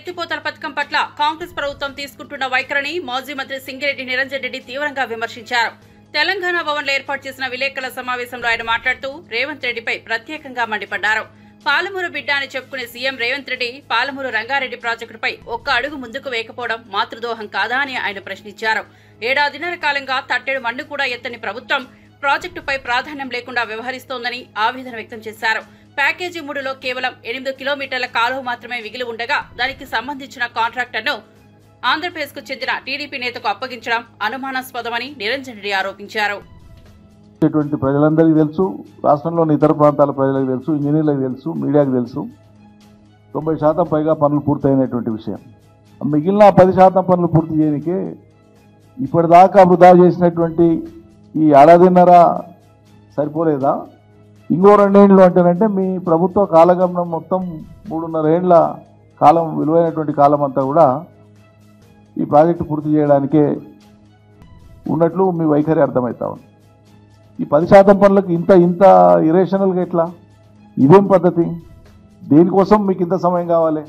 ఎత్తిపోతల పథకం పట్ల కాంగ్రెస్ ప్రభుత్వం తీసుకుంటున్న వైఖరిని మాజీ మంత్రి సింగిరెడ్డి నిరంజన్ రెడ్డి తీవ్రంగా విమర్శించారు. తెలంగాణ భవన్లో ఏర్పాటు చేసిన విలేకరుల సమావేశంలో ఆయన మాట్లాడుతూ రేవంత్ రెడ్డిపై ప్రత్యేకంగా మండిపడ్డారు. పాలమూరు బిడ్డ అని చెప్పుకునే సీఎం రేవంత్ రెడ్డి పాలమూరు రంగారెడ్డి ప్రాజెక్టుపై ఒక్క అడుగు ముందుకు వేయకపోవడం మాతృదోహం కాదా అని ఆయన ప్రశ్నించారు. ఏడాదిన్నర కాలంగా తట్టెడు మన్ను కూడా ఎత్తని ప్రభుత్వం ప్రాజెక్టుపై ప్రాధాన్యం లేకుండా వ్యవహరిస్తోందని ఆవేదన వ్యక్తం చేశారు. ప్యాకేజీ 3లో కేవలం 8 కిలోమీటర్ల కాలువ మాత్రమే మిగిలి ఉండగా దానికి సంబంధించిన కాంట్రాక్టర్ను ఆంధ్రప్రదేశ్కు చెందిన టీడీపీ నేతకు అప్పగించడం అనుమానాస్పదమని నిరంజన్ రెడ్డి ఆరోపించారు. ప్రజలందరికీ తెలుసు, రాష్ట్రంలోని ఇతర ప్రాంతాల ప్రజలకు తెలుసు, ఇంజనీర్లకు తెలుసు, మీడియాకు తెలుసు, 90% పైగా పనులు పూర్తయినటువంటి విషయం. మిగిలిన 10% పనులు పూర్తి చేయడానికే ఇప్పటిదాకా వృధా చేసినటువంటి ఈ ఏడాదిన్నర సరిపోలేదా? ఇంకో 2 ఏళ్ళు అంటేనంటే మీ ప్రభుత్వ కాలగమనం మొత్తం 3.5 ఏళ్ల కాలం, విలువైనటువంటి కాలం అంతా కూడా ఈ ప్రాజెక్టు పూర్తి చేయడానికే ఉన్నట్లు మీ వైఖరి అర్థమవుతా ఉంది. ఈ 10% పనులకు ఇంత ఇరేషనల్గా ఎట్లా? ఇదేం పద్ధతి? దేనికోసం మీకు ఇంత సమయం కావాలి?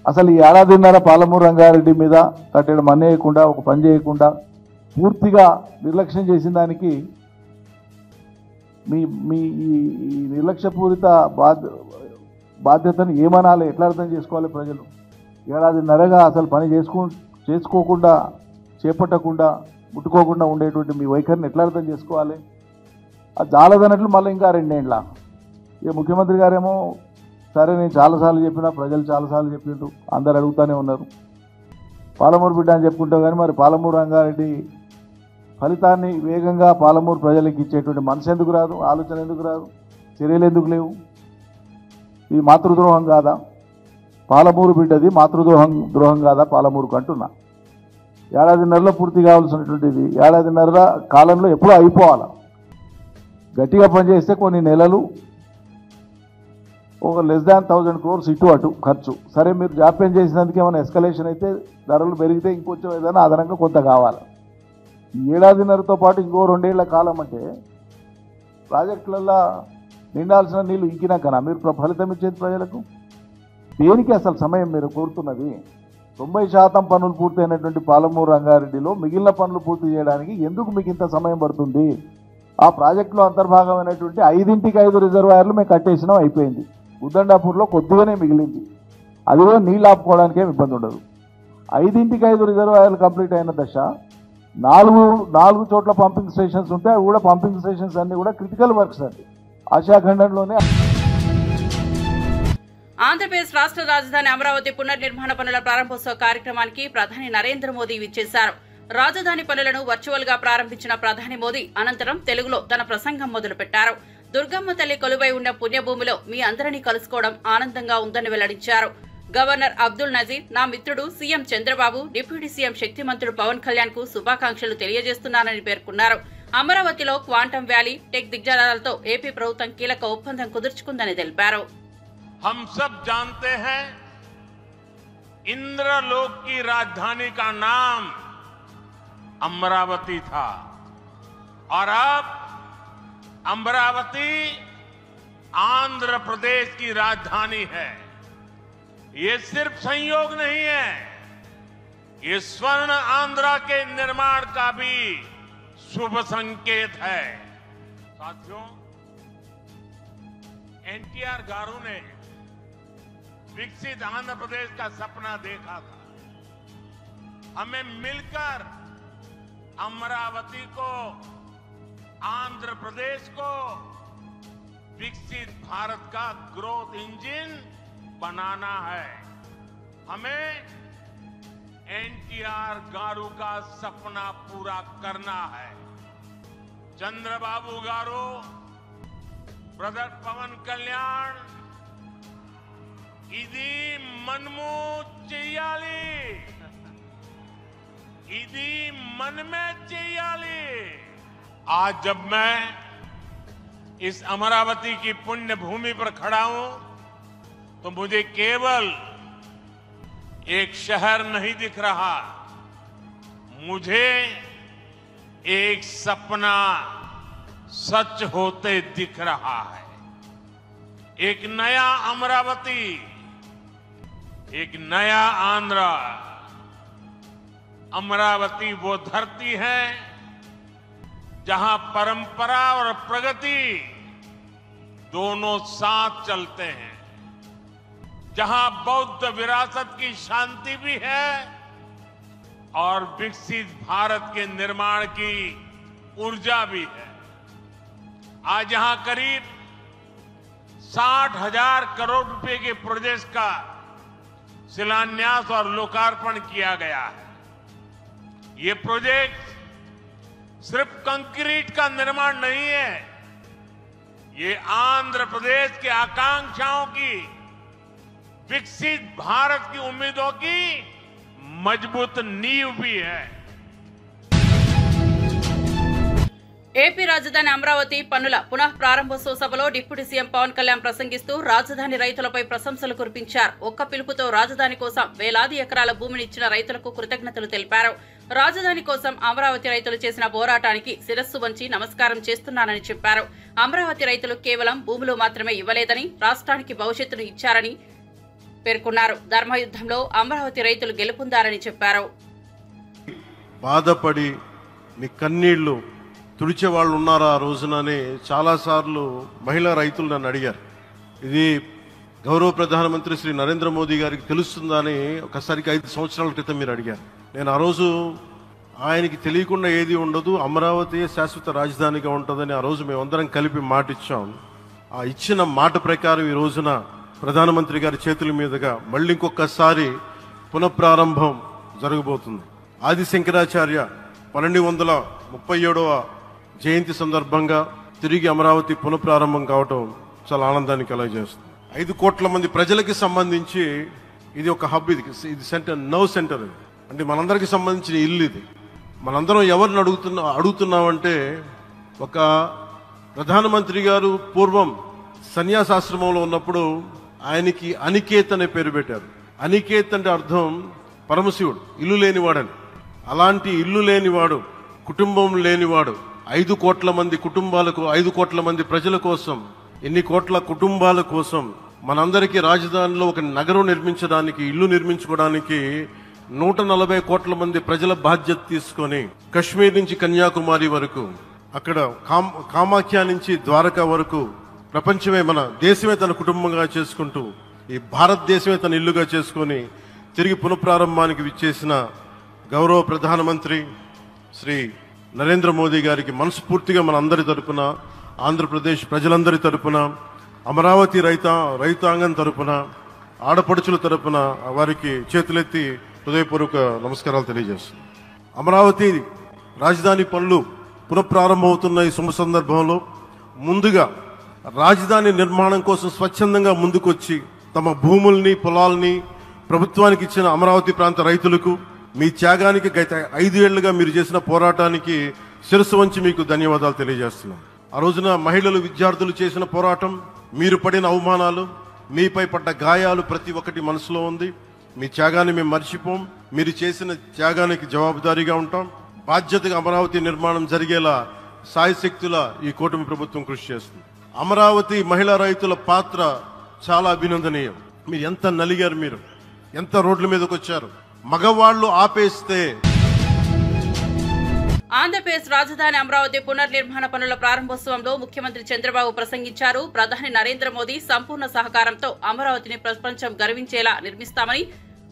అసలు ఈ ఏడాదిన్నర పాలమూరు రంగారెడ్డి మీద కట్టడం అనేయకుండా, ఒక పని చేయకుండా పూర్తిగా నిర్లక్ష్యం చేసిన దానికి మీ ఈ నిర్లక్ష్యపూరిత బాధ్యతను ఏమనాలి, ఎట్లా అర్థం చేసుకోవాలి ప్రజలు? ఏడాదిన్నరగా అసలు పని చేసుకోకుండా, చేపట్టకుండా, ముట్టుకోకుండా ఉండేటువంటి మీ వైఖరిని ఎట్లా అర్థం చేసుకోవాలి? అది చాలదన్నట్లు మళ్ళీ ఇంకా 2 ఏళ్ళ. ఇక ముఖ్యమంత్రి గారేమో సరే నేను చాలాసార్లు చెప్పినా, ప్రజలు చాలాసార్లు చెప్పిండ్రు, అందరు అడుగుతూనే ఉన్నారు, పాలమూరు బిడ్డ అని చెప్పుకుంటాం. కానీ మరి పాలమూరు రంగారెడ్డి ఫలితాన్ని వేగంగా పాలమూరు ప్రజలకు ఇచ్చేటువంటి మనసు ఎందుకు రాదు? ఆలోచన ఎందుకు రాదు? చర్యలు ఎందుకు లేవు? ఇది మాతృద్రోహం కాదా? పాలమూరు బిడ్డది మాతృద్రోహం కాదా పాలమూరుకు అంటున్నా. ఏడాదిన్నరలో పూర్తి కావాల్సినటువంటిది ఏడాదిన్నర కాలంలో ఎప్పుడూ అయిపోవాలా. గట్టిగా పనిచేస్తే కొన్ని నెలలు ఒక <1000 crores ఇటు అటు ఖర్చు. సరే మీరు జాప్యం చేసినందుకు ఏమైనా ఎస్కలేషన్ అయితే, ధరలు పెరిగితే ఇంకొంచెం ఏదైనా అదనంగా కొంత కావాలి. ఈ ఏడాదిన్నరతో పాటు ఇంకో 2 ఏళ్ల కాలం అంటే ప్రాజెక్టులలో నిండాల్సిన నీళ్లు ఇంకినాకనా మీరు ఫలితం ఇచ్చేది ప్రజలకు? దేనికి అసలు సమయం మీరు కోరుతున్నది? 90% పనులు పూర్తయినటువంటి పాలమూరు రంగారెడ్డిలో మిగిలిన పనులు పూర్తి చేయడానికి ఎందుకు మీకు ఇంత సమయం పడుతుంది? ఆ ప్రాజెక్టులో అంతర్భాగమైనటువంటి 5 రిజర్వాయర్లు మేము కట్టేసినాం, అయిపోయింది. ఉద్దండాపూర్లో కొద్దిగానే మిగిలింది, అది కూడా నీళ్ళు ఆపుకోవడానికి ఏమి ఇబ్బంది ఉండదు. 5 రిజర్వాయర్లు కంప్లీట్ అయిన దశ. 4 చోట్ల పంపింగ్ స్టేషన్స్ ఉంటాయి, అవి కూడా పంపింగ్ స్టేషన్స్ అన్ని కూడా క్రిటికల్ వర్క్స్ అండి. ఆశాఖండంలోనే ఆంధ్రప్రదేశ్ రాష్ట్ర రాజధాని అమరావతి పునర్నిర్మాణ పనుల ప్రారంభోత్సవ కార్యక్రమానికి ప్రధాని నరేంద్ర మోదీ విచ్చేశారు. రాజధాని పనులను వర్చువల్ గా ప్రారంభించిన ప్రధాని మోదీ అనంతరం తెలుగులో తన ప్రసంగం మొదలుపెట్టారు. దుర్గమ్మ తల్లి కొలువై ఉన్న పుణ్యభూమిలో మీ అందరినీ కలుసుకోవడం ఆనందంగా ఉందని వెల్లడించారు. గవర్నర్ అబ్దుల్ నజీర్, నా మిత్రుడు సీఎం చంద్రబాబు, డిప్యూటీ సీఎం శక్తిమంతుడు పవన్ కళ్యాణ్ కు శుభాకాంక్షలు తెలియజేస్తున్నానని పేర్కొన్నారు. అమరావతిలో క్వాంటం వ్యాలీ, టెక్ దిగ్గజాలతో ఏపీ ప్రభుత్వం కీలక ఒప్పందం కుదుర్చుకుందని తెలిపారు. हम सब जानते हैं इंद्रलोक की राजधानी का नाम अमरावती था और अब अमरावती आंध्र प्रदेश की राजधानी है। ये सिर्फ संयोग नहीं है, ये स्वर्ण आंध्रा के निर्माण का भी शुभ संकेत है। साथियों, एनटीआर गारू ने विकसित आंध्र प्रदेश का सपना देखा था। हमें मिलकर अमरावती को, आंध्र प्रदेश को विकसित भारत का ग्रोथ इंजन बनाना है। हमें एनटीआर गारू का सपना पूरा करना है। चंद्रबाबू गारू, ब्रदर पवन कल्याण, इदी मनमू చెయ్యాలి, इदी मन में చెయ్యాలి। आज जब मैं इस अमरावती की पुण्य भूमि पर खड़ा हूं तो मुझे केवल एक शहर नहीं दिख रहा, मुझे एक सपना सच होते दिख रहा है। एक नया अमरावती एक नया आंध्र, अमरावती वो धरती है जहां परंपरा और प्रगति दोनों साथ चलते हैं, जहां बौद्ध विरासत की शांति भी है और विकसित भारत के निर्माण की ऊर्जा भी है। आज यहां करीब 60,000 करोड़ रुपए के प्रोजेक्ट का शिलान्यास और लोकार्पण किया गया है। ये प्रोजेक्ट सिर्फ कंक्रीट का निर्माण नहीं है, ये आंध्र प्रदेश के आकांक्षाओं की, विकसित भारत की उम्मीदों की मजबूत नींव भी है। ఏపీ రాజధాని అమరావతి పన్నుల పునః ప్రారంభోత్సవ సభలో డిప్యూటీ సీఎం పవన్ కళ్యాణ్ ప్రసంగిస్తూ రాజధాని రైతులపై ప్రశంసలు కురిపించారు. ఒక్క పిలుపుతో రాజధాని కోసం వేలాది ఎకరాల భూమిని ఇచ్చిన రైతులకు కృతజ్ఞతలు తెలిపారు. రాజధాని కోసం అమరావతి రైతులు చేసిన పోరాటానికి శిరస్సు వంచి నమస్కారం చేస్తున్నానని చెప్పారు. అమరావతి రైతులు కేవలం భూములు మాత్రమే ఇవ్వలేదని, రాష్ట్రానికి భవిష్యత్తును ఇచ్చారని పేర్కొన్నారు. ధర్మయుద్ధంలో అమరావతి రైతులు గెలుపొందారని చెప్పారు. బాధపడి మీ కన్నీళ్లు తుడిచే వాళ్ళు ఉన్నారా ఆ రోజునని చాలాసార్లు మహిళా రైతులు నన్ను అడిగారు. ఇది గౌరవ ప్రధానమంత్రి శ్రీ నరేంద్ర మోదీ గారికి తెలుస్తుందా అని ఒకసారికి 5 సంవత్సరాల క్రితం మీరు అడిగారు. నేను ఆ రోజు ఆయనకి తెలియకుండా ఏది ఉండదు, అమరావతి శాశ్వత రాజధానిగా ఉంటుందని ఆ రోజు మేమందరం కలిపి మాట ఇచ్చాం. ఆ ఇచ్చిన మాట ప్రకారం ఈ రోజున ప్రధానమంత్రి గారి చేతుల మీదుగా మళ్ళీ ఇంకొకసారి పునఃప్రారంభం జరగబోతుంది. ఆది శంకరాచార్య 1237వ జయంతి సందర్భంగా తిరిగి అమరావతి పునఃప్రారంభం కావటం చాలా ఆనందాన్ని కలగజేస్తుంది. 5 కోట్ల మంది ప్రజలకి సంబంధించి ఇది ఒక హబ్, ఇది సెంటర్, నర్వ్ సెంటర్. ఇది అంటే మనందరికి సంబంధించిన ఇల్లు. ఇది మనందరం ఎవరిని అడుగుతున్నామంటే, ఒక ప్రధానమంత్రి గారు పూర్వం సన్యాసాశ్రమంలో ఉన్నప్పుడు ఆయనకి అనికేత్ అనే పేరు పెట్టారు. అనికేత్ అంటే అర్థం పరమశివుడు, ఇల్లు లేనివాడని. అలాంటి ఇల్లు లేనివాడు, కుటుంబం లేనివాడు 5 కోట్ల మంది కుటుంబాలకు, 5 కోట్ల మంది ప్రజల కోసం, ఎన్ని కోట్ల కుటుంబాల కోసం మనందరికీ రాజధానిలో ఒక నగరం నిర్మించడానికి, ఇల్లు నిర్మించుకోవడానికి 140 కోట్ల మంది ప్రజల బాధ్యత తీసుకొని కశ్మీర్ నుంచి కన్యాకుమారి వరకు, అక్కడ కామాఖ్య నుంచి ద్వారకా వరకు ప్రపంచమే, మన దేశమే తన కుటుంబంగా చేసుకుంటూ ఈ భారతదేశమే తన ఇల్లుగా చేసుకొని తిరిగి పునఃప్రారంభానికి విచ్చేసిన గౌరవ ప్రధానమంత్రి శ్రీ నరేంద్ర మోదీ గారికి మనస్ఫూర్తిగా మన అందరి తరపున, ఆంధ్రప్రదేశ్ ప్రజలందరి తరపున, అమరావతి రైతాంగం తరపున, ఆడపడుచుల తరపున వారికి చేతులెత్తి హృదయపూర్వక నమస్కారాలు తెలియజేస్తున్నాను. అమరావతి రాజధాని పనులు పునఃప్రారంభమవుతున్న ఈ శుభ సందర్భంలో ముందుగా రాజధాని నిర్మాణం కోసం స్వచ్ఛందంగా ముందుకొచ్చి తమ భూముల్ని, పొలాల్ని ప్రభుత్వానికి ఇచ్చిన అమరావతి ప్రాంత రైతులకు, మీ త్యాగానికి గత 5 ఏళ్లుగా మీరు చేసిన పోరాటానికి శిరస్సు వంచి మీకు ధన్యవాదాలు తెలియజేస్తున్నాం. ఆ రోజున మహిళలు, విద్యార్థులు చేసిన పోరాటం, మీరు పడిన అవమానాలు, మీపై పడ్డ గాయాలు ప్రతి ఒక్కటి మనసులో ఉంది. మీ త్యాగాన్ని మేము మర్చిపోం. మీరు చేసిన త్యాగానికి జవాబుదారీగా ఉంటాం. బాధ్యతగా అమరావతి నిర్మాణం జరిగేలా సాయశక్తుల ఈ కూటమి ప్రభుత్వం కృషి చేస్తుంది. అమరావతి మహిళా రైతుల పాత్ర చాలా అభినందనీయం. మీరు ఎంత నలిగారు, మీరు ఎంత రోడ్ల మీదకి వచ్చారు. మగవాళ్లు ఆపేస్తే. ఆంధ్రప్రదేశ్ రాజధాని అమరావతి పునర్నిర్మాణ పనుల ప్రారంభోత్సవంలో ముఖ్యమంత్రి చంద్రబాబు ప్రసంగించారు. ప్రధాని నరేంద్ర మోదీ సంపూర్ణ సహకారంతో అమరావతిని ప్రపంచం గర్వించేలా నిర్మిస్తామని,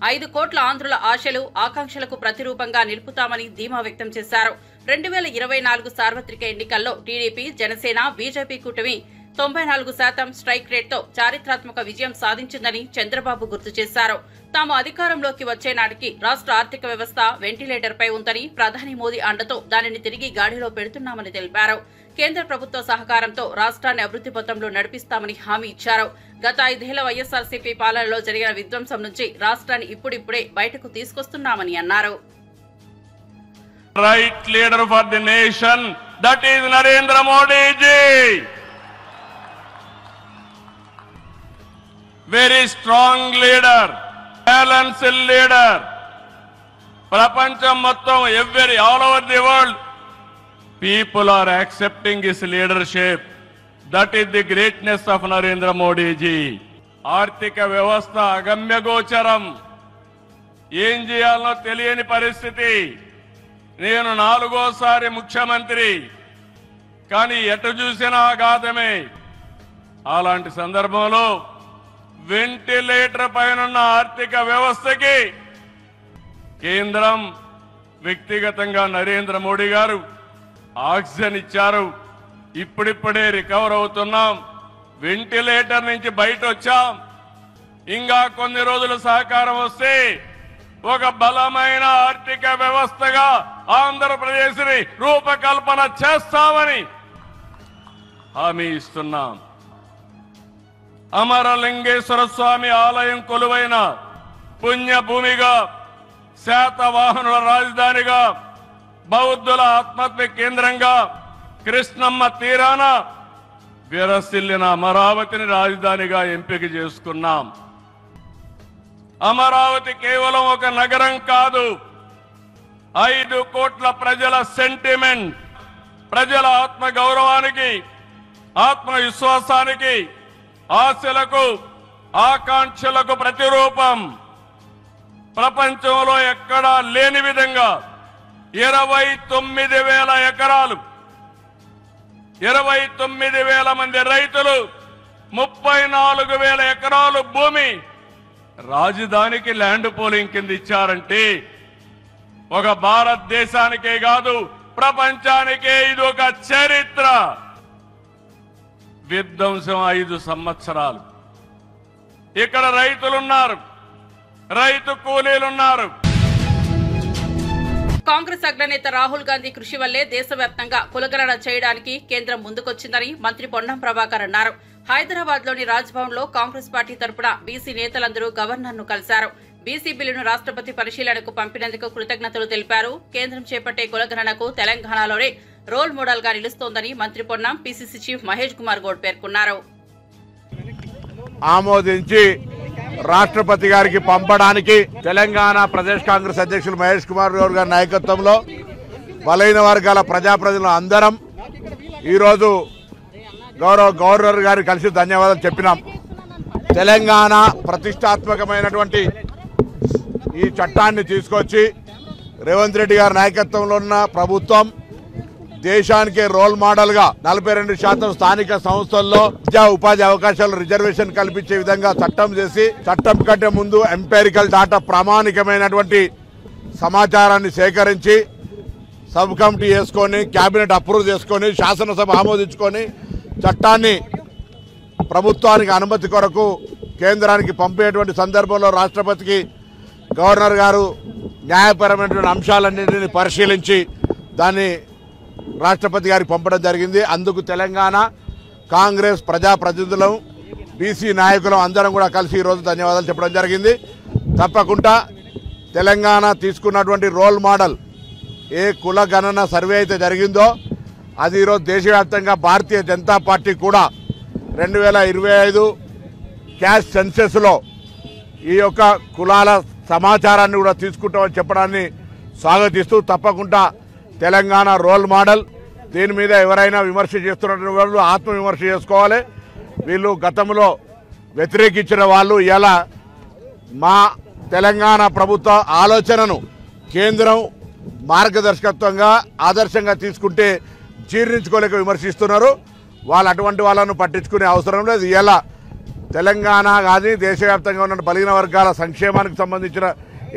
5 కోట్ల ఆంధ్రుల ఆశలు, ఆకాంక్షలకు ప్రతిరూపంగా నిలుపుతామని ధీమా వ్యక్తం చేశారు. 2024 సార్వత్రిక ఎన్నికల్లో టీడీపీ, జనసేన, బీజేపీ కూటమి 94% స్ట్రైక్ రేట్తో చారిత్రాత్మక విజయం సాధించిందని చంద్రబాబు గుర్తు చేశారు. తాము అధికారంలోకి వచ్చే నాటికి రాష్ట్ర ఆర్థిక వ్యవస్థ వెంటిలేటర్పై ఉందని, ప్రధాని మోదీ అండతో దానిని తిరిగి గాడిలో పెడుతున్నామని తెలిపారు. కేంద్ర ప్రభుత్వ సహకారంతో రాష్ట్రాన్ని అభివృద్ధి పథంలో నడిపిస్తామని హామీ ఇచ్చారు. గత 5 ఏళ్ల వైఎస్ఆర్సీపీ పాలనలో జరిగిన విధ్వంసం నుంచి రాష్ట్రాన్ని ఇప్పుడిప్పుడే బయటకు తీసుకొస్తున్నామని అన్నారు. Right leader for the nation, that is Narendra Modi ji. Very strong leader, balanced leader. Prapancham mottam, all over the world, people are accepting his leadership. That is the greatness of Narendra Modi ji. ఆర్థిక వ్యవస్థ అగమ్యగోచరం, ఏం చేయాలనో తెలియని పరిస్థితి. నేను 4వ ముఖ్యమంత్రి, కానీ ఎటు చూసినా ఆఘాతమే. అలాంటి సందర్భంలో వెంటిలేటర్ పైనున్న ఆర్థిక వ్యవస్థకి కేంద్రం వ్యక్తిగతంగా నరేంద్ర మోడీ గారు ఆక్సిజన్ ఇచ్చారు. ఇప్పుడిప్పుడే రికవర్ అవుతున్నాం, వెంటిలేటర్ నుంచి బయట వచ్చాం. ఇంకా కొన్ని రోజులు సహకారం వస్తే ఒక బలమైన ఆర్థిక వ్యవస్థగా ఆంధ్రప్రదేశ్ ని రూపకల్పన చేస్తామని హామీ ఇస్తున్నాం. అమరలింగేశ్వర స్వామి ఆలయం కొలువైన పుణ్యభూమిగా, శాతవాహనుల రాజధానిగా, బౌద్ధుల ఆత్మహత్య కేంద్రంగా, కృష్ణమ్మ తీరాన విరసిల్లిన అమరావతిని రాజధానిగా ఎంపిక చేసుకున్నాం. అమరావతి కేవలం ఒక నగరం కాదు, 5 కోట్ల ప్రజల సెంటిమెంట్, ప్రజల ఆత్మ గౌరవానికి, ఆత్మవిశ్వాసానికి, ఆశలకు, ఆకాంక్షలకు ప్రతిరూపం. ప్రపంచంలో ఎక్కడా లేని విధంగా 29,000 ఎకరాలు, 29,000 మంది రైతులు, 34,000 ఎకరాలు భూమి రాజధానికి ల్యాండ్ పోలింగ్ కింద ఇచ్చారంటే ఒక భారతదేశానికే కాదు ప్రపంచానికే ఇది ఒక చరిత్ర. విధ్వంసం 5 సంవత్సరాలు. ఇక్కడ రైతులున్నారు, రైతు కూలీలున్నారు. కాంగ్రెస్ అగ్రనేత రాహుల్ గాంధీ కృషి వల్లే దేశవ్యాప్తంగా కులగణన చేయడానికి కేంద్రం ముందుకొచ్చిందని మంత్రి పొన్నం ప్రభాకర్ అన్నారు. హైదరాబాద్ లోని రాజ్భవన్ లో కాంగ్రెస్ పార్టీ తరపున బీసీ నేతలందరూ గవర్నర్ ను కలిశారు. బీసీ బిల్లును రాష్ట్రపతి పరిశీలనకు పంపినందుకు కృతజ్ఞతలు తెలిపారు. కేంద్రం చేపట్టే కులగణనకు తెలంగాణలోనే రోల్ మోడల్ గా నిలుస్తోందని మంత్రి పొన్నం పీసీసీ చీఫ్ మహేష్ కుమార్ గౌడ్ పేర్కొన్నారు. ఆమోదించి రాష్ట్రపతి గారికి పంపడానికి తెలంగాణ ప్రదేశ్ కాంగ్రెస్ అధ్యక్షులు మహేష్ కుమార్ గౌడ్ గారి నాయకత్వంలో బలైన వర్గాల ప్రజాప్రతినిధులు అందరం ఈరోజు గౌరవ గవర్నర్ గారికి కలిసి ధన్యవాదాలు చెప్పినాం. తెలంగాణ ప్రతిష్టాత్మకమైనటువంటి ఈ చట్టాన్ని తీసుకొచ్చి రేవంత్ రెడ్డి గారి నాయకత్వంలో ఉన్న ప్రభుత్వం దేశానికే రోల్ మోడల్ గా 42% స్థానిక సంస్థల్లో విద్యా ఉపాధి అవకాశాలు రిజర్వేషన్ కల్పించే విధంగా చట్టం చేసి, చట్టం కంటే ముందు ఎంపైరికల్ డాటా ప్రామాణికమైనటువంటి సమాచారాన్ని సేకరించి సబ్ కమిటీ చేసుకొని, కేబినెట్ అప్రూవ్ చేసుకొని, శాసనసభ ఆమోదించుకొని చట్టాన్ని ప్రభుత్వానికి అనుమతి కొరకు కేంద్రానికి పంపేటువంటి సందర్భంలో రాష్ట్రపతికి గవర్నర్ గారు న్యాయపరమైనటువంటి అంశాలన్నింటినీ పరిశీలించి దాన్ని రాష్ట్రపతి గారికి పంపడం జరిగింది. అందుకు తెలంగాణ కాంగ్రెస్ ప్రజాప్రతినిధులు, బీసీ నాయకులు అందరం కూడా కలిసి ఈరోజు ధన్యవాదాలు చెప్పడం జరిగింది. తప్పకుండా తెలంగాణ తీసుకున్నటువంటి రోల్ మోడల్ ఏ కుల గణన సర్వే అయితే జరిగిందో అది ఈరోజు దేశవ్యాప్తంగా భారతీయ జనతా పార్టీ కూడా 2025 క్యాష్ సెన్సెస్లో ఈ యొక్క కులాల సమాచారాన్ని కూడా తీసుకుంటామని చెప్పడాన్ని స్వాగతిస్తూ తప్పకుండా తెలంగాణ రోల్ మోడల్. దీని మీద ఎవరైనా విమర్శ చేస్తున్నటువంటి వాళ్ళు ఆత్మవిమర్శ చేసుకోవాలి. వీళ్ళు గతంలో వ్యతిరేకించిన వాళ్ళు ఇలా మా తెలంగాణ ప్రభుత్వ ఆలోచనను కేంద్రం మార్గదర్శకత్వంగా ఆదర్శంగా తీసుకుంటే జీర్ణించుకోలేక విమర్శిస్తున్నారు. వాళ్ళు అటువంటి వాళ్ళను పట్టించుకునే అవసరం లేదు. ఇలా తెలంగాణ కానీ దేశవ్యాప్తంగా ఉన్న బలహీన వర్గాల సంక్షేమానికి సంబంధించిన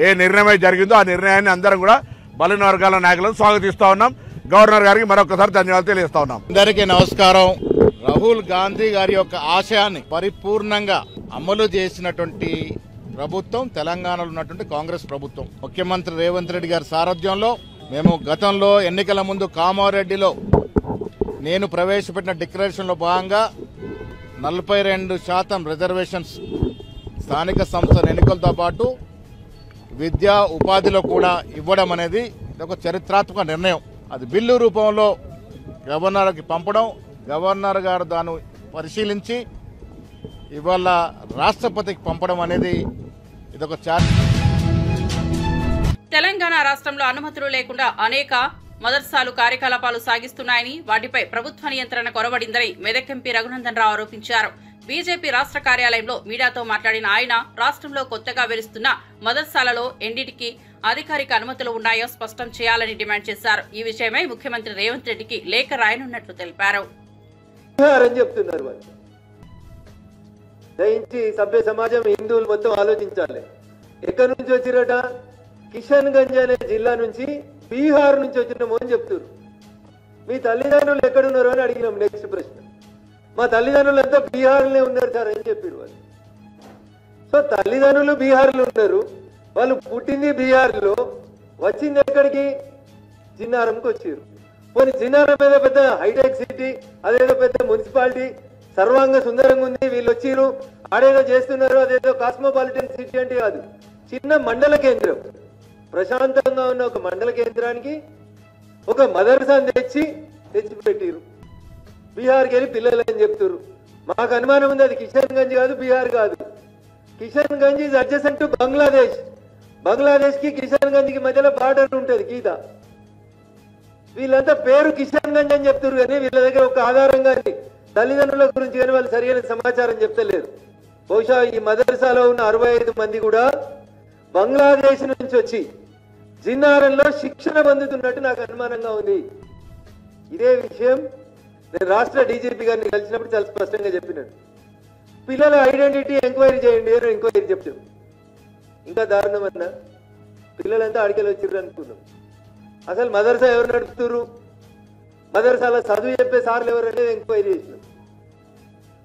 ఏ నిర్ణయం జరిగిందో ఆ నిర్ణయాన్ని అందరం కూడా బలహీన వర్గాల నాయకులను స్వాగతిస్తూ ఉన్నాం. గవర్నర్ గారికి మరొకసారి ధన్యవాదాలు తెలియజేస్తా ఉన్నాం. అందరికీ నమస్కారం. రాహుల్ గాంధీ గారి యొక్క ఆశయాన్ని పరిపూర్ణంగా అమలు చేసినటువంటి ప్రభుత్వం తెలంగాణలో ఉన్నటువంటి కాంగ్రెస్ ప్రభుత్వం. ముఖ్యమంత్రి రేవంత్ రెడ్డి గారి సారథ్యంలో మేము గతంలో ఎన్నికల ముందు కామారెడ్డిలో నేను ప్రవేశపెట్టిన డిక్లరేషన్లో భాగంగా 42% రిజర్వేషన్స్ స్థానిక సంస్థల ఎన్నికలతో పాటు విద్యా ఉపాధిలో కూడా ఇవ్వడం అనేది ఒక చరిత్రాత్మక నిర్ణయం. అది బిల్లు రూపంలో గవర్నర్కి పంపడం, గవర్నర్ గారు దాన్ని పరిశీలించి ఇవాళ రాష్ట్రపతికి పంపడం అనేది ఇదొక తెలంగాణ రాష్ట్రంలో అనుమతులు లేకుండా అనేక మదర్సాలు కార్యకలాపాలు సాగిస్తున్నాయని, వాటిపై ప్రభుత్వ నియంత్రణ కొరవడిందని మెదక్ ఎంపీ రఘునందన్ రావు ఆరోపించారు. బీజేపీ రాష్ట్ర కార్యాలయంలో మీడియాతో మాట్లాడిన ఆయన రాష్ట్రంలో కొత్తగా వెలుస్తున్న మదర్సాలలో ఎన్నిటికీ అధికారిక అనుమతులు ఉన్నాయో స్పష్టం చేయాలని డిమాండ్ చేశారు. ఈ విషయమై ముఖ్యమంత్రి రేవంత్ రెడ్డికి లేఖ రాయనున్నట్లు తెలిపారు. దయించి సభ్య సమాజం హిందువులు మొత్తం ఆలోచించాలి. ఎక్కడి నుంచి వచ్చిరట? కిషన్ గంజ్ అనే జిల్లా నుంచి, బీహార్ నుంచి వచ్చినామో అని చెప్తున్నారు. మీ తల్లిదండ్రులు ఎక్కడున్నారు అని అడిగినాం. నెక్స్ట్ ప్రశ్న, మా తల్లిదండ్రులు అంతా బీహార్లోనే ఉన్నారు సార్ అని చెప్పారు వాళ్ళు. సో తల్లిదండ్రులు బీహార్లో ఉన్నారు, వాళ్ళు పుట్టింది బీహార్లో, వచ్చింది ఎక్కడికి? జిన్నారంకి వచ్చారు. పోనీ జిన్నారం ఏదో పెద్ద హైటెక్ సిటీ, అదేదో పెద్ద మున్సిపాలిటీ, సర్వాంగ సుందరంగా ఉంది, వీళ్ళు వచ్చిరు ఆడేదో చేస్తున్నారు, అదేదో కాస్మోపాలిటన్ సిటీ అంటే కాదు, చిన్న మండల కేంద్రం. ప్రశాంతంగా ఉన్న ఒక మండల కేంద్రానికి ఒక మదర్సాను తెచ్చిపెట్టిరు. బీహార్కి వెళ్ళి పిల్లలు అని చెప్తారు. మాకు అనుమానం ఉంది అది కిషన్ గంజ్ కాదు, బీహార్ కాదు. Kishan Ganj is adjacent to Bangladesh. Bangladesh కి కిషన్ గంజ్ కి మధ్యలో బార్డర్ ఉంటుంది గీత. వీళ్ళంతా పేరు కిషన్ గంజ్ అని చెప్తారు కానీ వీళ్ళ దగ్గర ఒక ఆధారంగా తల్లిదండ్రుల గురించి కానీ వాళ్ళు సరైన సమాచారం చెప్తలేరు. బహుశా ఈ మదర్సాలో ఉన్న 65 మంది కూడా బంగ్లాదేశ్ నుంచి వచ్చి జిన్నారంలో శిక్షణ పొందుతున్నట్టు నాకు అనుమానంగా ఉంది. ఇదే విషయం నేను రాష్ట్ర డీజీపీ గారిని కలిసినప్పుడు చాలా స్పష్టంగా చెప్పినాడు. పిల్లల ఐడెంటిటీ ఎంక్వైరీ చేయండి అని ఎంక్వైరీ చెప్తాం. ఇంకా దారుణం అన్నా, పిల్లలంతా అడికెళ్ళి వచ్చిర్రు అనుకున్నాం. అసలు మదర్సా ఎవరు నడుపుతున్నారు, మదర్సాల చదువు చెప్పే సార్లు ఎవరు అనేది ఎంక్వైరీ చేసినాం.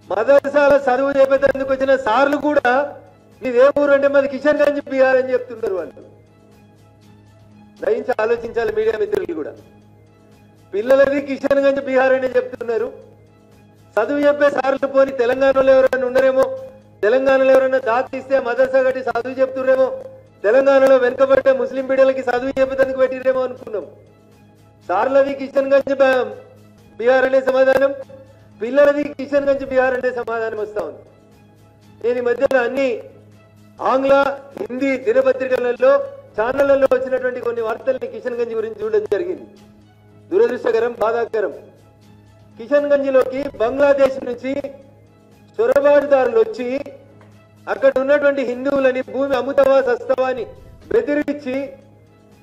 మదర్సాల చదువు చెప్పేందుకు వచ్చిన సార్లు కూడా మీదే ఊరు అంటే మాది కిషన్ గంజ్ బీహార్ అని చెప్తుంటారు వాళ్ళు. దయించి ఆలోచించాలి మీడియా మిత్రులు కూడా. పిల్లలది కిషన్ గంజ్ బీహార్ అనే చెప్తున్నారు. చదువు చెప్పే సార్లు పోని తెలంగాణలో ఎవరైనా ఉన్నారేమో, తెలంగాణలో ఎవరైనా దాతి ఇస్తే మదర్సా కట్టి చదువు చెప్తుర్రేమో, తెలంగాణలో వెనుకబడ్డ ముస్లిం బిడ్డలకి చదువు చెప్పేందుకు పెట్టిరేమో అనుకున్నాం. సార్లది కిషన్ గంజ్ బీహార్ అనే సమాధానం, పిల్లలది కిషన్ గంజ్ బీహార్ అనే సమాధానం వస్తా ఉంది. నేను ఈ మధ్యలో అన్ని ఆంగ్ల హిందీ దినపత్రికలలో ఛానళ్లలో వచ్చినటువంటి కొన్ని వార్తల్ని కిషన్ గంజ్ గురించి చూడడం జరిగింది. దురదృష్టకరం, బాధాకరం. కిషన్ గంజ్లోకి బంగ్లాదేశ్ నుంచి చొరబాటుదారులు వచ్చి అక్కడ ఉన్నటువంటి హిందువులని భూమి అమ్ముతావా సస్తావా అని బెదిరించి,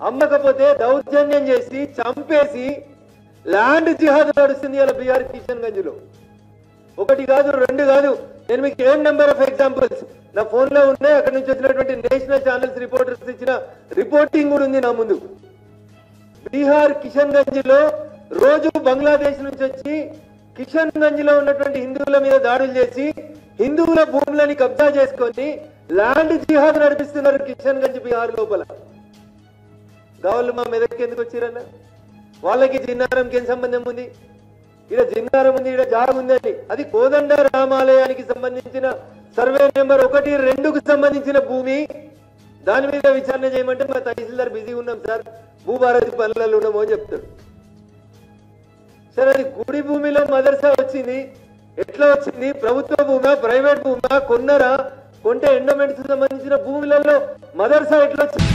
అమ్మకపోతే దౌర్జన్యం చేసి చంపేసి ల్యాండ్ జిహాద్ నడుస్తుంది అలా బీహార్ కిషన్ గంజ్లో. ఒకటి కాదు, రెండు కాదు, నేను మీకు ఏం నెంబర్ ఆఫ్ ఎగ్జాంపుల్స్ నా ఫోన్ లో ఉన్నాయి. అక్కడ నుంచి వచ్చినటువంటి నేషనల్ ఛానల్స్ రిపోర్టర్స్ ఇచ్చిన రిపోర్టింగ్ కూడా ఉంది నా ముందు. బీహార్ కిషన్ గంజ్ లో రోజు బంగ్లాదేశ్ నుంచి వచ్చి కిషన్ గంజ్ లో ఉన్నటువంటి హిందువుల మీద దాడులు చేసి హిందువుల భూములని కబ్జా చేసుకొని ల్యాండ్ జిహాద్ నడిపిస్తున్నారు కిషన్ గంజ్ బీహార్ లోపల. గావులు మా మెదక్కి ఎందుకు వచ్చిరన్న? వాళ్ళకి జిన్నారంకి ఏం సంబంధం ఉంది? ఇక్కడ జిన్నారం ఉంది, ఇక్కడ జాగ ఉందని. అది కోదండ రామాలయానికి సంబంధించిన సర్వే నెంబర్ 1, 2కు సంబంధించిన భూమి. దాని మీద విచారణ చేయమంటే మా తహసీల్దార్ బిజీ ఉన్నాం సార్, భూభారతి పనులలో ఉన్నామో అని చెప్తాడు. సరే, అది గుడి భూమిలో మదర్సా వచ్చింది, ఎట్లా వచ్చింది? ప్రభుత్వ భూమా, ప్రైవేట్ భూమా, కొన్నరా? కొంటే ఎండోమెంట్స్ సంబంధించిన భూములలో మదర్సా ఎట్లా వచ్చింది?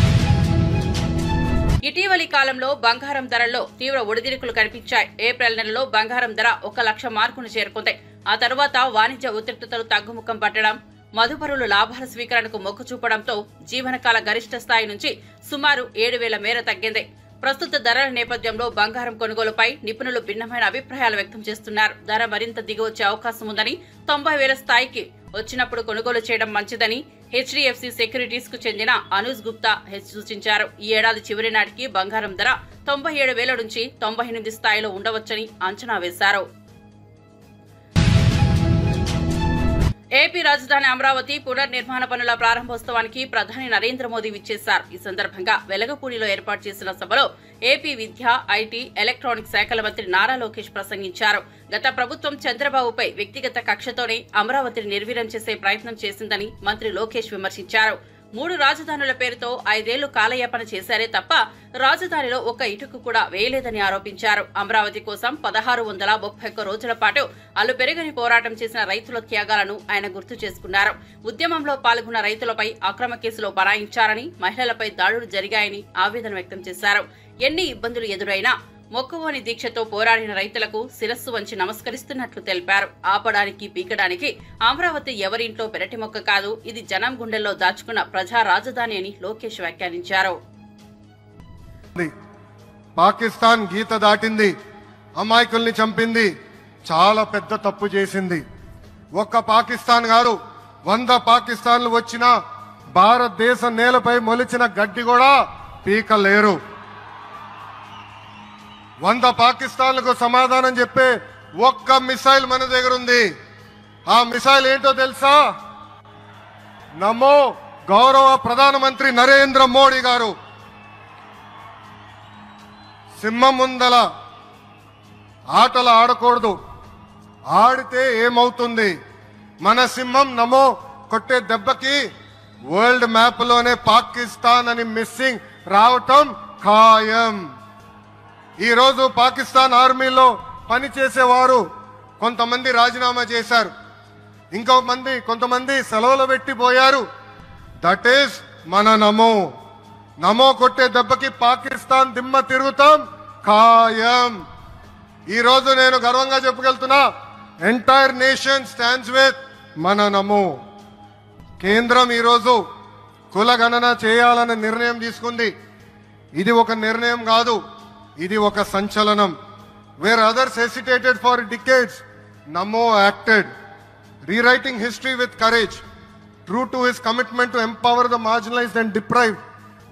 ఇటీవలి కాలంలో బంగారం ధరల్లో తీవ్ర ఒడిదుడుకులు కనిపించాయి. ఏప్రిల్ నెలలో బంగారం ధర 1 లక్ష మార్కును చేరుకుంది. ఆ తర్వాత వాణిజ్య ఉద్రిక్తతలు తగ్గుముఖం పట్టడం, మదుపరులు లాభాల స్వీకరణకు మొగ్గు చూపడంతో జీవనకాల గరిష్ట స్థాయి నుంచి సుమారు 7,000 మేర తగ్గింది. ప్రస్తుత ధరల నేపథ్యంలో బంగారం కొనుగోలుపై నిపుణులు భిన్నమైన అభిప్రాయాలు వ్యక్తం చేస్తున్నారు. ధర మరింత దిగివచ్చే అవకాశం ఉందని, 90,000 స్థాయికి వచ్చినప్పుడు కొనుగోలు చేయడం మంచిదని హెచ్డిఎఫ్సి సెక్యూరిటీస్ కు చెందిన అనూజ్ గుప్తా సూచించారు. ఈ ఏడాది చివరి నాటికి బంగారం ధర 97,000 నుంచి 98 స్థాయిలో ఉండవచ్చని అంచనా వేశారు. ఏపీ రాజధాని అమరావతి పునర్నిర్మాణ పనుల ప్రారంభోత్సవానికి ప్రధాని నరేంద్ర మోదీ విచ్చేశారు. ఈ సందర్భంగా వెలగపూడిలో ఏర్పాటు చేసిన సభలో ఏపీ విద్య, ఐటీ, ఎలక్ట్రానిక్స్ శాఖల మంత్రి నారా లోకేష్ ప్రసంగించారు. గత ప్రభుత్వం చంద్రబాబుపై వ్యక్తిగత కక్షతోనే అమరావతిని నిర్వీర్యం చేసే ప్రయత్నం చేసిందని మంత్రి లోకేష్ విమర్శించారు. 3 రాజధానుల పేరుతో 5 ఏళ్లు కాలయాపన చేశారే తప్ప రాజధానిలో ఒక్క ఇటుకు కూడా వేయలేదని ఆరోపించారు. అమరావతి కోసం 1631 రోజుల పాటు అలుపెరగని పోరాటం చేసిన రైతుల త్యాగాలను ఆయన గుర్తు చేసుకున్నారు. ఉద్యమంలో పాల్గొన్న రైతులపై అక్రమ కేసులో బనాయించారని, మహిళలపై దాడులు జరిగాయని ఆవేదన వ్యక్తం చేశారు. ఎన్ని ఇబ్బందులు ఎదురైనా మొక్కువోని దీక్షతో పోరాడిన రైతులకు శిరస్సు వంచి నమస్కరిస్తున్నట్లు తెలిపారు. ఆపడానికి పీకడానికి అమరావతి ఎవరింట్లో పెరటి మొక్క కాదు, ఇది జనం గుండెల్లో దాచుకున్న ప్రజా రాజధాని అని లోకేష్ వ్యాఖ్యానించారు. పాకిస్తాన్ గీత దాటింది, అమాయకుల్ని చంపింది, చాలా పెద్ద తప్పు చేసింది. ఒక్క పాకిస్తాన్ కాదు, 100 పాకిస్తాన్లు వచ్చినా భారతదేశ నేలపై మొలిచిన గడ్డి కూడా పీకలేరు. 100 పాకిస్తాన్లకు సమాధానం చెప్పే ఒక్క మిసైల్ మన దగ్గర ఉంది. ఆ మిసైల్ ఏంటో తెలుసా? నమో గౌరవ ప్రధానమంత్రి నరేంద్ర మోడీ గారు. సింహం ముందల ఆటలు ఆడకూడదు, ఆడితే ఏమవుతుంది? మన సింహం నమో కొట్టే దెబ్బకి వరల్డ్ మ్యాప్ లోనే పాకిస్తాన్ అని మిస్సింగ్ రావటం ఖాయం. ఈ రోజు పాకిస్తాన్ ఆర్మీలో పనిచేసేవారు కొంతమంది రాజీనామా చేశారు, కొంతమంది సెలవులు పెట్టిపోయారు. దట్ ఈస్ మన నమో కొట్టే దెబ్బకి పాకిస్తాన్ దిమ్మ తిరుగుతాం ఖాయం. ఈ రోజు నేను గర్వంగా చెప్పగలుగుతున్నా, ఎంటైర్ నేషన్ స్టాండ్స్ విత్ మన నమో. కేంద్రం ఈరోజు కులగణన చేయాలనే నిర్ణయం తీసుకుంది. ఇది ఒక నిర్ణయం కాదు, ఇది ఒక సంచలనం. Wear others hesitated for decades, Namo acted, rewriting history with courage. True to his commitment to empower the marginalized and deprived,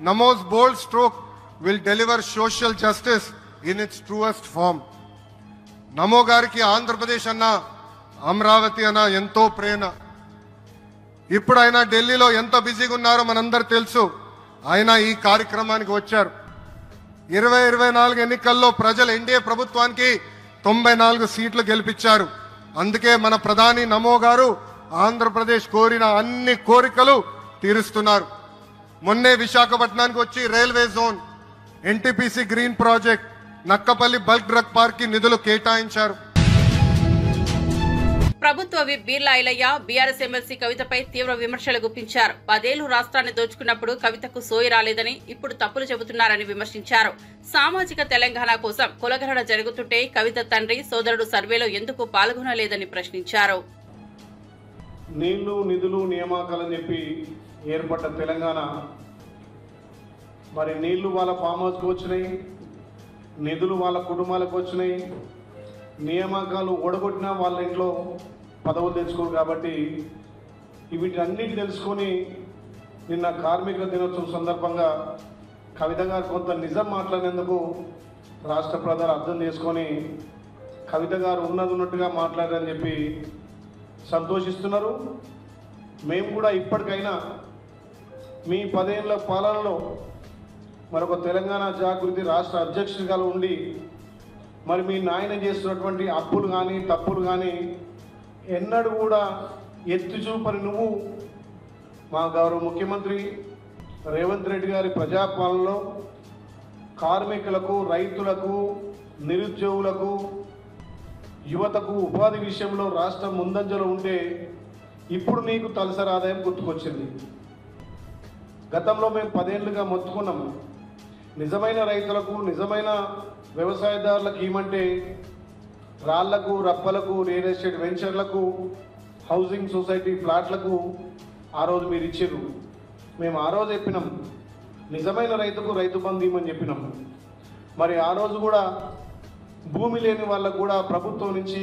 Namo's bold stroke will deliver social justice in its truest form. నమో గారికి ఆంధ్రప్రదేశ్ అన్న, అమరావతి అన్న ఎంతో ప్రేమ. ఇప్పుడు ఆయన ఢిల్లీలో ఎంత బిజీగా ఉన్నారో మనందరూ తెలుసు. ఆయన ఈ కార్యక్రమానికి వచ్చారు. 2024 ఎన్నికల్లో ప్రజలు ఎన్డీఏ ప్రభుత్వానికి 94 సీట్లు గెలిపించారు. అందుకే మన ప్రధాని నమో గారు ఆంధ్రప్రదేశ్ కోరిన అన్ని కోరికలు తీరుస్తున్నారు. మొన్నే విశాఖపట్నానికి వచ్చి railway zone, NTPC green project, Nakkapalli bulk drug park కి నిధులు కేటాయించారు. ప్రభుత్వ whip Beerla Ilaiah BRS MLC కవితపై తీవ్ర విమర్శలు గుప్పించారు. 10 ఏళ్లు రాష్ట్రాన్ని దోచుకున్నప్పుడు కవితకు సోయి రాలేదని, ఇప్పుడు తప్పులు చెబుతున్నారని విమర్శించారు. సామాజిక తెలంగాణ కోసం కులగణన జరుగుతుంటే కవిత తండ్రి, సోదరుడు సర్వేలో ఎందుకు పాల్గొనలేదని ప్రశ్నించారు. నీళ్లు, నిధులు, నియామకాలని చెప్పి ఏర్పడ్డ తెలంగాణ, మరి నీళ్లు వాళ్ళ ఫామ్ హౌస్కి వచ్చినాయి, నిధులు వాళ్ళ కుటుంబాలకు వచ్చినాయి, నియామకాలు ఓడగొట్టినా వాళ్ళ ఇంట్లో పదవులు తెచ్చుకోరు. కాబట్టి వీటన్నిటి తెలుసుకొని నిన్న కార్మికుల దినోత్సవం సందర్భంగా కవిత గారు కొంత నిజం మాట్లాడినందుకు రాష్ట్ర ప్రజలు అర్థం చేసుకొని కవిత గారు ఉన్నట్టుగా మాట్లాడారని చెప్పి సంతోషిస్తున్నారు. మేము కూడా ఇప్పటికైనా మీ 10 ఏళ్ల పాలనలో మరొక తెలంగాణ జాగృతి రాష్ట్ర అధ్యక్షుడిగా ఉండి మరి మీ నాయన చేస్తున్నటువంటి అప్పులు కానీ తప్పులు కానీ ఎన్నడూ కూడా ఎత్తి చూపని నువ్వు మా గౌరవ ముఖ్యమంత్రి రేవంత్ రెడ్డి గారి ప్రజాపాలనలో కార్మికులకు, రైతులకు, నిరుద్యోగులకు, యువతకు ఉపాధి విషయంలో రాష్ట్రం ముందంజలో ఉంటే ఇప్పుడు నీకు తలసరి ఆదాయం గుర్తుకొచ్చింది. గతంలో మేము 10 ఏళ్లుగా మొత్తుకున్నాము, నిజమైన రైతులకు, నిజమైన వ్యవసాయదారులకు ఏమంటే రాళ్లకు, రప్పలకు, రియల్ ఎస్టేట్ వెంచర్లకు, హౌసింగ్ సొసైటీ ప్లాట్లకు ఆ రోజు మీరు ఇచ్చారు. మేము ఆ రోజు చెప్పినాం నిజమైన రైతుకు రైతు బంధు ఇవ్వమని చెప్పినాం. మరి ఆ రోజు కూడా భూమి లేని వాళ్ళకు కూడా ప్రభుత్వం నుంచి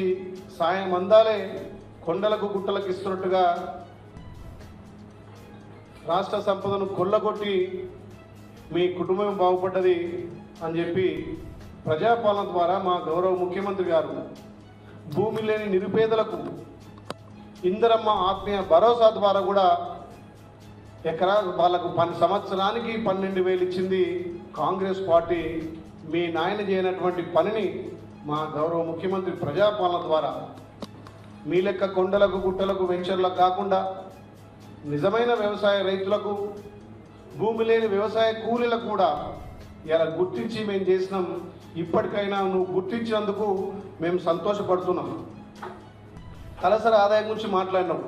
సాయం అందాలే, కొండలకు గుట్టలకు ఇస్తున్నట్టుగా రాష్ట్ర సంపదను కొల్లగొట్టి మీ కుటుంబం బాగుపడ్డది అని చెప్పి ప్రజాపాలన ద్వారా మా గౌరవ ముఖ్యమంత్రి గారు భూమి లేని నిరుపేదలకు ఇందిరమ్మ ఆత్మీయ భరోసా ద్వారా కూడా వాళ్ళకు సంవత్సరానికి 12,000 ఇచ్చింది కాంగ్రెస్ పార్టీ. మీ నాయన చేయనటువంటి పనిని మా గౌరవ ముఖ్యమంత్రి ప్రజాపాలన ద్వారా మీ లెక్క కొండలకు, గుట్టలకు, వెంచర్లకు కాకుండా నిజమైన వ్యవసాయ రైతులకు, భూమి లేని వ్యవసాయ కూలీలకు కూడా ఇలా గుర్తించి మేము చేసినాం. ఇప్పటికైనా నువ్వు గుర్తించినందుకు మేము సంతోషపడుతున్నాం. తలసరి ఆదాయం గురించి మాట్లాడినావు.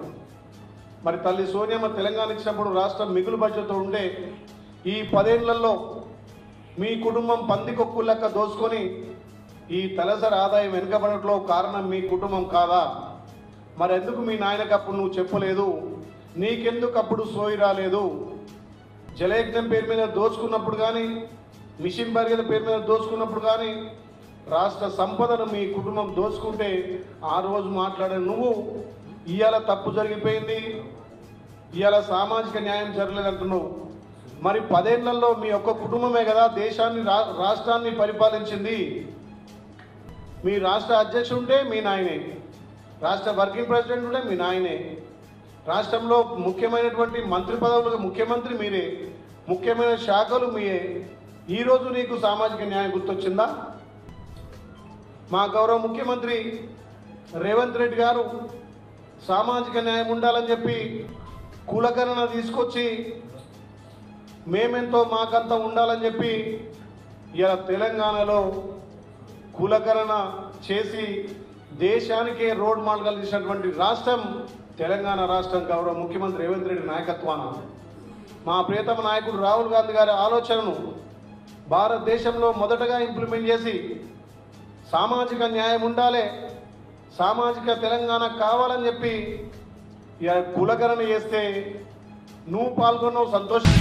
మరి తల్లి సోనియమ్మ తెలంగాణ ఇచ్చినప్పుడు రాష్ట్రం మిగులు బడ్జెట్తో ఉండే ఈ 10 ఏళ్లలో మీ కుటుంబం పందికొక్కు లెక్క దోచుకొని ఈ తలసరి ఆదాయం వెనుకబడట్లో కారణం మీ కుటుంబం కాదా? మరెందుకు మీ నాయనకు అప్పుడు నువ్వు చెప్పలేదు? నీకెందుకు అప్పుడు సోయి రాలేదు? జలయజ్ఞం పేరు మీద దోచుకున్నప్పుడు కానీ, మిషన్ భగీరథ పేరు మీద దోచుకున్నప్పుడు కానీ, రాష్ట్ర సంపదను మీ కుటుంబం దోచుకుంటే ఆ రోజు మాట్లాడే నువ్వు ఇవాళ తప్పు జరిగిపోయింది, ఇవాళ సామాజిక న్యాయం జరగలేదంటున్నావు. మరి 10 ఏళ్లలో మీ ఒక్క కుటుంబమే కదా దేశాన్ని రాష్ట్రాన్ని పరిపాలించింది. మీ రాష్ట్ర అధ్యక్షుడు ఉంటే మీ నాయనే, రాష్ట్ర వర్కింగ్ ప్రెసిడెంట్ ఉంటే మీ నాయనే, రాష్ట్రంలో ముఖ్యమైనటువంటి మంత్రి పదవులకు ముఖ్యమంత్రి మీరే, ముఖ్యమైన శాఖలు మీరే. ఈరోజు నీకు సామాజిక న్యాయం గుర్తొచ్చిందా? మా గౌరవ ముఖ్యమంత్రి రేవంత్ రెడ్డి గారు సామాజిక న్యాయం ఉండాలని చెప్పి కులకరణ తీసుకొచ్చి మేమెంతో మాకంతా ఉండాలని చెప్పి ఇలా తెలంగాణలో కులకరణ చేసి దేశానికే రోడ్ మోడల్ కలిగినటువంటి రాష్ట్రం తెలంగాణ రాష్ట్రం. గౌరవ ముఖ్యమంత్రి రేవంత్ రెడ్డి నాయకత్వాన మా ప్రియతమ నాయకుడు రాహుల్ గాంధీ గారి ఆలోచనను భారతదేశంలో మొదటగా ఇంప్లిమెంట్ చేసి సామాజిక న్యాయం ఉండాలి, సామాజిక తెలంగాణ కావాలని చెప్పి కులకరణ చేస్తే నువ్వు పాల్గొన్నావు, సంతోషం.